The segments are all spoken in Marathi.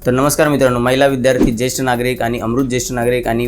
तर नमस्कार मित्रांनो, महिला विद्यार्थी, ज्येष्ठ नागरिक आणि अमृत ज्येष्ठ नागरिक आणि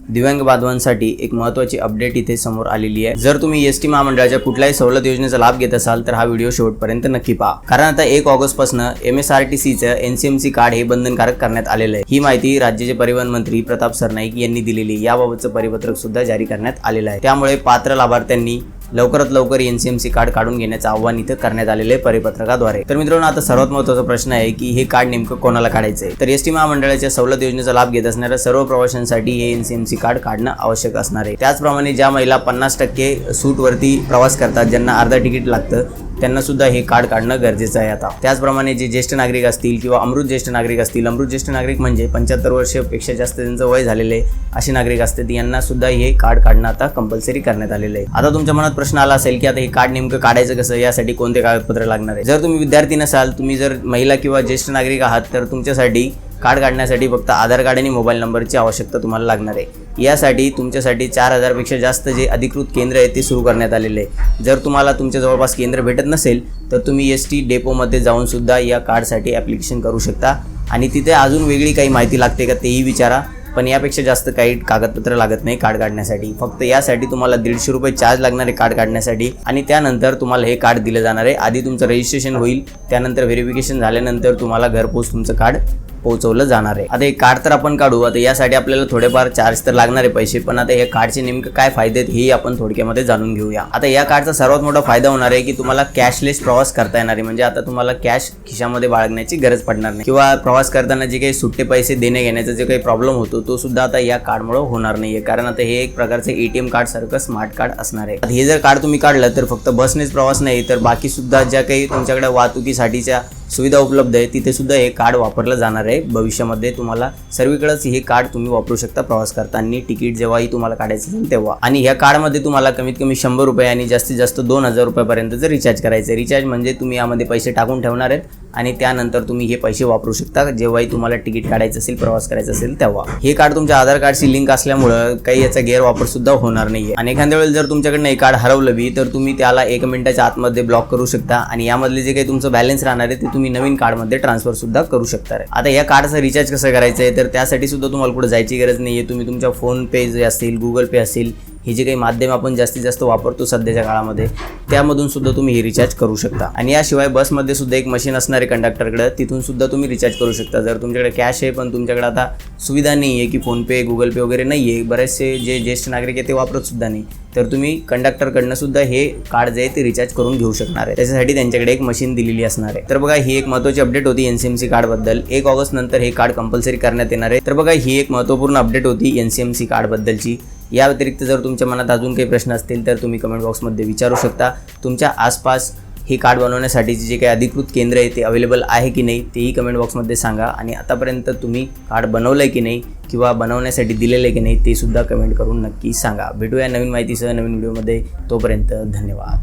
दिव्यांग बांधवांसाठी एक महत्त्वाची अपडेट इथे समोर आलेली आहे। जर तुम्ही एसटी महामंडळाच्या कुठल्याही सवलत योजनेचा लाभ घेत असाल तर हा व्हिडिओ शेवटपर्यंत नक्की पहा, कारण आता 1 ऑगस्ट पासून MSRTCचं NCMC कार्ड हे बंधनकारक करण्यात आलेलं आहे। ही माहिती राज्याचे परिवहन मंत्री प्रताप सरनाईक यांनी दिलेली। याबाबतचं परिपत्रक सुद्धा जारी करण्यात आलेलं आहे। त्यामुळे पात्र लाभार्थ्यांनी लवकरात लवकर NCMC कार्ड काढून घेण्याचं आवाहन इथं करण्यात आलेले परिपत्रकाद्वारे। तर मित्रांनो, आता सर्वात महत्त्वाचा प्रश्न आहे की हे कार्ड नेमकं कोणाला काढायचं आहे। तर एसटी महामंडळाच्या सवलत योजनेचा लाभ घेत असणाऱ्या सर्व प्रवाशांसाठी हे NCMC कार्ड काढणं आवश्यक असणार आहे। त्याचप्रमाणे ज्या महिला 50% सूटवरती प्रवास करतात, ज्यांना अर्धा तिकीट लागतं, त्यांना सुद्धा हे कार्ड काढणं गरजेचं आहे आता। त्याचप्रमाणे जे ज्येष्ठ नागरिक असतील किंवा अमृत ज्येष्ठ नागरिक असतील, अमृत ज्येष्ठ नागरिक म्हणजे 75 वर्षापेक्षा जास्त त्यांचं वय झालेले असे नागरिक असतात, यांना सुद्धा हे कार्ड काढणं आता कंपल्सरी करण्यात आलेलं आहे। आता तुमच्या मनात प्रश्न आला असेल की आता हे कार्ड नेमकं काढायचं कसं, यासाठी कोणते कागदपत्र लागणार आहे। जर तुम्ही विद्यार्थी नसाल, तुम्ही जर महिला किंवा ज्येष्ठ नागरिक आहात, तर तुमच्यासाठी कार्ड काढण्यासाठी फक्त आधार कार्ड आणि मोबाईल नंबरची आवश्यकता तुम्हाला लागणार आहे। यासाठी तुमच्यासाठी 4000 पेक्षा जास्त जे अधिकृत केंद्र आहे ते सुरू करण्यात आलेले आहे। जर तुम्हाला तुमच्या जवळपास केंद्र भेटत नसेल तर तुम्ही ST डेपोमध्ये जाऊन सुद्धा या कार्डसाठी ॲप्लिकेशन करू शकता आणि तिथे अजून वेगळी काही माहिती लागते का तेही विचारा, पण यापेक्षा जास्त काही कागदपत्र लागत नाही कार्ड काढण्यासाठी। फक्त यासाठी तुम्हाला 150 रुपये चार्ज लागणार आहे कार्ड काढण्यासाठी आणि त्यानंतर तुम्हाला हे कार्ड दिलं जाणार आहे। आधी तुमचं रजिस्ट्रेशन होईल, त्यानंतर व्हेरिफिकेशन झाल्यानंतर तुम्हाला घरपोच तुमचं कार्ड पोहोचवलं जाणार आहे। आता हे कार्ड तर आपण काढू, आता यासाठी आपल्याला थोडेफार चार्ज तर लागणार आहे पैसे, पण आता या कार्डचे नेमकं काय फायदे आहेत हे आपण थोडक्यामध्ये जाणून घेऊया। आता या कार्डचा सर्वात मोठा फायदा होणार आहे की तुम्हाला कॅशलेस प्रवास करता येणार आहे, म्हणजे आता तुम्हाला कॅश खिशामध्ये बाळगण्याची गरज पडणार नाही किंवा प्रवास करताना जे काही सुट्टे पैसे देणे घेण्याचा जे काही प्रॉब्लेम होतो तो सुद्धा आता या कार्डमुळे होणार नाहीये, कारण आता हे एक प्रकारचे ATM कार्ड सारखं स्मार्ट कार्ड असणार आहे। हे जर कार्ड तुम्ही काढलं तर फक्त बसनेच प्रवास नाही तर बाकी सुद्धा ज्या काही तुमच्याकडे वाहतुकीसाठीच्या सुविधा उपलब्ध आहे तिथे सुद्धा हे कार्ड वापरलं जाणार आहे। भविष्यामध्ये तुम्हाला सर्वीकडेच हे कार्ड तुम्ही वापरू शकता प्रवास करताना, तिकीट जेव्हाही तुम्हाला काढायचं असेल तेव्हा। आणि ह्या कार्डमध्ये तुम्हाला कमीत कमी 100 रुपये आणि जास्तीत जास्त 2000 रुपयापर्यंतचं रिचार्ज करायचं आहे। रिचार्ज म्हणजे तुम्ही यामध्ये पैसे टाकून ठेवणार आहेत आणि त्यानंतर तुम्ही हे पैसे वापरू शकता जेव्हाही तुम्हाला तिकीट काढायचं असेल, प्रवास करायचा असेल तेव्हा। हे कार्ड तुमच्या आधार कार्डशी लिंक असल्यामुळं काही याचा गैरवापर सुद्धा होणार नाहीये। आणि एखाद्या वेळेस जर तुमच्याकडनं हे कार्ड हरवलं बी तर तुम्ही त्याला 1 मिनिटाच्या आतमध्ये ब्लॉक करू शकता आणि यामधले जे काही तुमचं बॅलन्स राहणार आहे ते तुम्ही नवीन कार्डमध्ये ट्रान्सफर सुद्धा करू शकता। आता या कार्डचा रिचार्ज कसं करायचं आहे तर त्यासाठी सुद्धा तुम्हाला कुठे जायची गरज नाहीये। तुम्ही तुमच्या फोन पे जे असतील, गुगल पे असेल, हे जे काही माध्यम आपण जास्तीत जास्त वापरतो सध्याच्या काळामध्ये, त्यामधून सुद्धा तुम्ही हे रिचार्ज करू शकता। आणि याशिवाय बसमध्ये सुद्धा एक मशीन असणार आहे कंडक्टरकडे, तिथून सुद्धा तुम्ही रिचार्ज करू शकता। जर तुमच्याकडे कॅश आहे पण तुमच्याकडे आता सुविधा नाही आहे की फोन पे, गुगल पे वगैरे नाही आहे, बरेचसे जे ज्येष्ठ नागरिक आहे ते वापरत सुद्धा नाही, तर तुम्ही कंडक्टरकडनं सुद्धा हे कार्ड जे आहे ते रिचार्ज करून घेऊ शकणार आहे। त्याच्यासाठी त्यांच्याकडे एक मशीन दिलेली असणार आहे। तर बघा, ही एक महत्त्वाची अपडेट होती NCMC कार्डबद्दल। 1 ऑगस्ट नंतर हे कार्ड कंपल्सरी करण्यात येणार आहे। तर बघा, ही एक महत्त्वपूर्ण अपडेट होती NCMC कार्डबद्दलची। या व्यतिरिक्त जर तुमच्या मनात अजून काही प्रश्न असतील तर तुम्ही कमेंट बॉक्समध्ये विचारू शकता। तुमच्या आसपास हे कार्ड बनवण्यासाठीचे जे काही अधिकृत केंद्र आहे ते अवेलेबल आहे की नाही तेही कमेंट बॉक्समध्ये सांगा। आणि आतापर्यंत तुम्ही कार्ड बनवलं आहे की नाही किंवा बनवण्यासाठी दिलेलं आहे की नाही ते सुद्धा कमेंट करून नक्की सांगा। भेटूया नवीन माहितीसह नवीन व्हिडिओमध्ये, तोपर्यंत धन्यवाद।